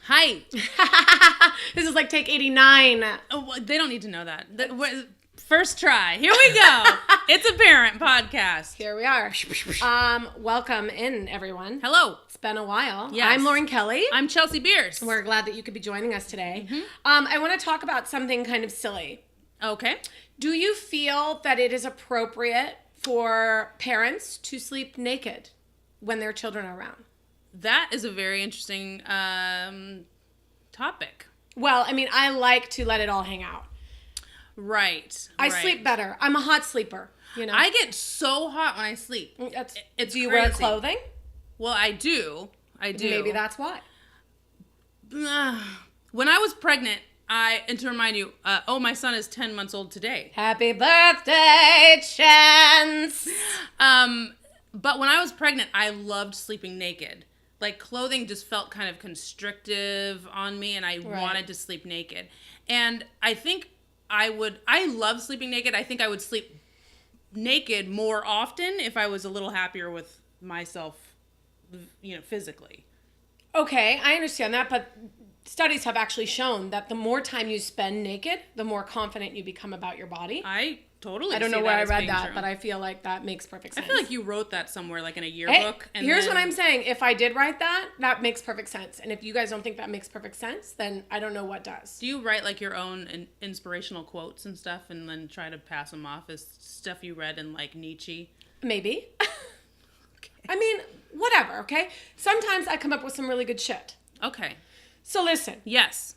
Hi. This is like take 89. Oh, well, they don't need to know that. First try. Here we go. It's ApPARENT podcast. Here we are. Welcome in, everyone. Hello. It's been a while. Yes. I'm Lauren Kelley. I'm Chelsea Bearce. We're glad that you could be joining us today. I want to talk about something kind of silly. Okay. Do you feel that it is appropriate for parents to sleep naked when their children are around? That is a very interesting topic. Well, I mean, I like to let it all hang out. Right. I sleep better. I'm a hot sleeper. You know, I get so hot when I sleep. It's do you crazy. wear clothing? Well, I do. Maybe that's why. When I was pregnant, and to remind you, my son is 10 months old today. Happy birthday, Chance. But when I was pregnant, I loved sleeping naked. Like, clothing just felt kind of constrictive on me, and I wanted to sleep naked. And I think I love sleeping naked. I think I would sleep naked more often if I was a little happier with myself, physically. Okay, I understand that, but studies have actually shown that the more time you spend naked, the more confident you become about your body. I totally. I don't know where I read that, but I feel like that makes perfect sense. I feel like you wrote that somewhere, like in a yearbook. Hey, here's what I'm saying. If I did write that, that makes perfect sense. And if you guys don't think that makes perfect sense, then I don't know what does. Do you write like your own inspirational quotes and stuff and then try to pass them off as stuff you read in like Nietzsche? Maybe. Okay. I mean, whatever, okay? Sometimes I come up with some really good shit. Okay. So listen. Yes.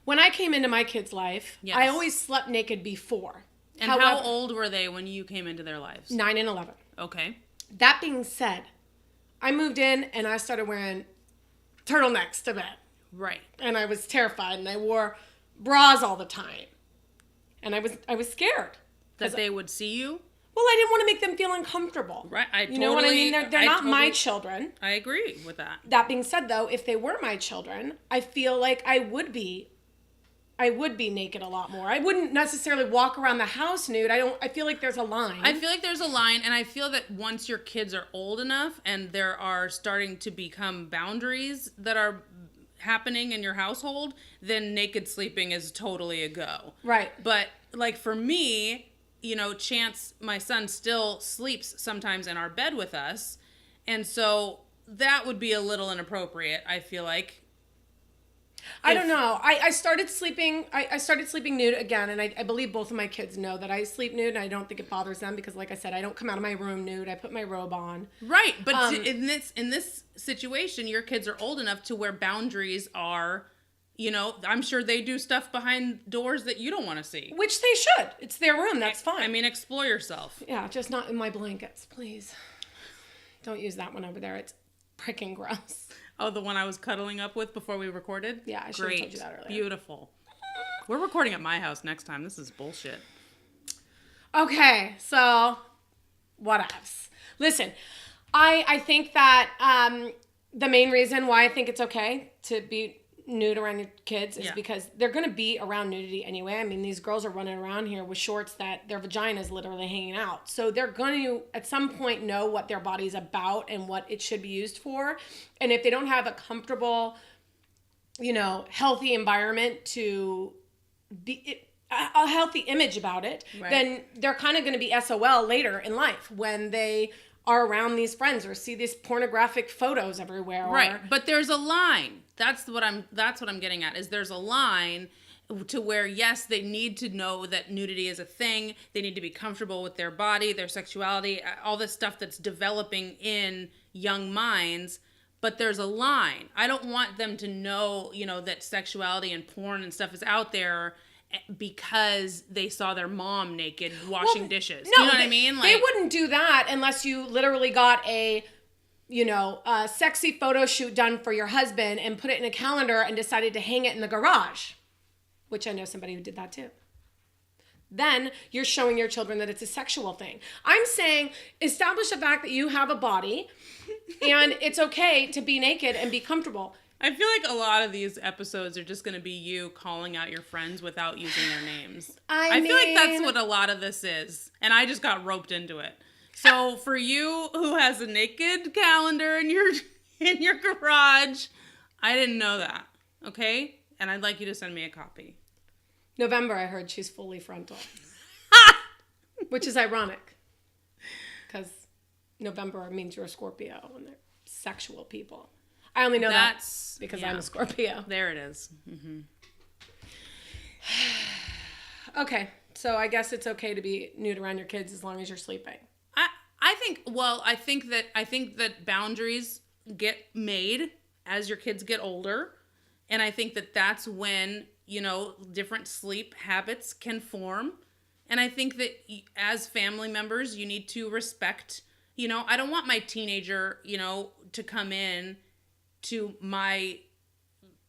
When I came into my kid's life, yes. I always slept naked before. And how old were they when you came into their lives? 9 and 11. Okay. That being said, I moved in and I started wearing turtlenecks to bed. Right. And I was terrified and I wore bras all the time. And I was scared. That they would see you? Well, I didn't want to make them feel uncomfortable. Right. You know what I mean? They're not my children. I agree with that. That being said, though, if they were my children, I feel like I would be naked a lot more. I wouldn't necessarily walk around the house nude. I feel like there's a line. I feel like there's a line, and I feel that once your kids are old enough and there are starting to become boundaries that are happening in your household, then naked sleeping is totally a go. Right. But like for me, Chance, my son, still sleeps sometimes in our bed with us, and so that would be a little inappropriate, I feel like. I don't know. I started sleeping nude again, and I believe both of my kids know that I sleep nude, and I don't think it bothers them because, like I said, I don't come out of my room nude. I put my robe on. Right, but in this situation, your kids are old enough to where boundaries are. I'm sure they do stuff behind doors that you don't want to see. Which they should. It's their room. That's fine. I mean, explore yourself. Yeah, just not in my blankets, please. Don't use that one over there. It's freaking gross. Oh, the one I was cuddling up with before we recorded? Yeah, I should have told you that earlier. Beautiful. We're recording at my house next time. This is bullshit. Okay, so whatevs. Listen, I think that the main reason why I think it's okay to be nude around your kids is because they're going to be around nudity anyway. I mean, these girls are running around here with shorts that their vagina is literally hanging out. So they're going to, at some point, know what their body's about and what it should be used for. And if they don't have a comfortable, healthy environment to be a healthy image about it, then they're kind of going to be SOL later in life when they are around these friends or see these pornographic photos everywhere. Right, but there's a line. That's what I'm getting at, is there's a line to where, yes, they need to know that nudity is a thing. They need to be comfortable with their body, their sexuality, all this stuff that's developing in young minds. But there's a line. I don't want them to know, that sexuality and porn and stuff is out there because they saw their mom naked washing dishes. No, you know what I mean? They wouldn't do that unless you literally got a sexy photo shoot done for your husband and put it in a calendar and decided to hang it in the garage, which I know somebody who did that too. Then you're showing your children that it's a sexual thing. I'm saying establish the fact that you have a body and it's okay to be naked and be comfortable. I feel like a lot of these episodes are just going to be you calling out your friends without using their names. I feel like that's what a lot of this is. And I just got roped into it. So for you who has a naked calendar in your garage, I didn't know that. okay? And I'd like you to send me a copy. November, I heard she's fully frontal. Which is ironic. Because November means you're a Scorpio and they're sexual people. I only know that because I'm a Scorpio. There it is. Mm-hmm. Okay, so I guess it's okay to be nude around your kids as long as you're sleeping. I think that boundaries get made as your kids get older, and I think that that's when, you know, different sleep habits can form. And I think that as family members, you need to respect, you know, I don't want my teenager, you know, to come in to my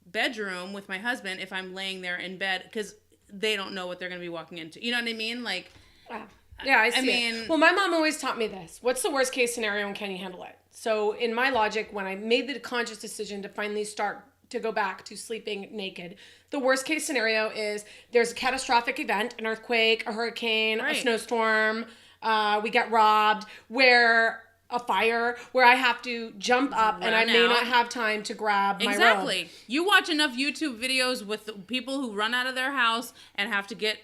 bedroom with my husband if I'm laying there in bed, because they don't know what they're going to be walking into. You know what I mean? Like, wow. Yeah, I see it. Well, my mom always taught me this. What's the worst case scenario and can you handle it? So in my logic, when I made the conscious decision to finally start to go back to sleeping naked, the worst case scenario is there's a catastrophic event, an earthquake, a hurricane, a snowstorm, we get robbed, a fire, where I have to jump up and I may not have time to grab my robe. Exactly. You watch enough YouTube videos with people who run out of their house and have to get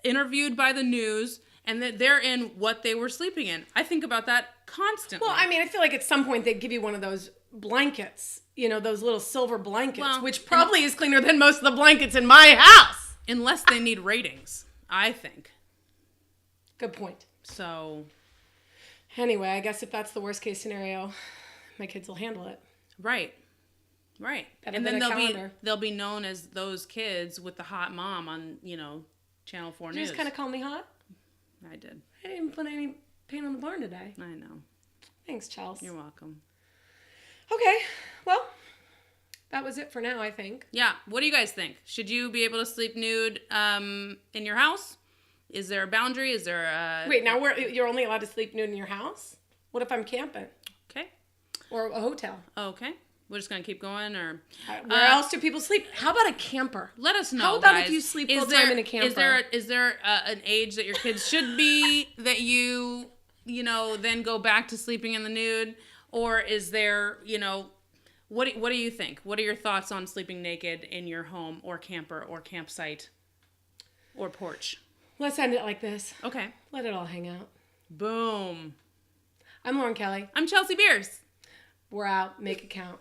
interviewed by the news, and that they're in what they were sleeping in. I think about that constantly. Well, I mean, I feel like at some point they'd give you one of those blankets, you know, those little silver blankets, which probably is cleaner than most of the blankets in my house. Unless they need ratings, I think. Good point. So, anyway, I guess if that's the worst case scenario, my kids will handle it. Right. Better and then they'll be known as those kids with the hot mom on, you know, Channel 4 News. You just kind of call me hot? I did. I didn't put any paint on the barn today. I know. Thanks, Chels. You're welcome. Okay, well, that was it for now, I think. Yeah, what do you guys think? Should you be able to sleep nude in your house? Is there a boundary? Is there a... Wait, now you're only allowed to sleep nude in your house? What if I'm camping? Okay. Or a hotel? Okay. We're just going to keep going, or... where else do people sleep? How about a camper? Let us know, How about guys. if you sleep full time in a camper? Is there an age that your kids should be that you know, then go back to sleeping in the nude? Or is there, you know, what do you think? What are your thoughts on sleeping naked in your home or camper or campsite or porch? Let's end it like this. Okay. Let it all hang out. Boom. I'm Lauren Kelley. I'm Chelsea Bearce. We're out. Make it count.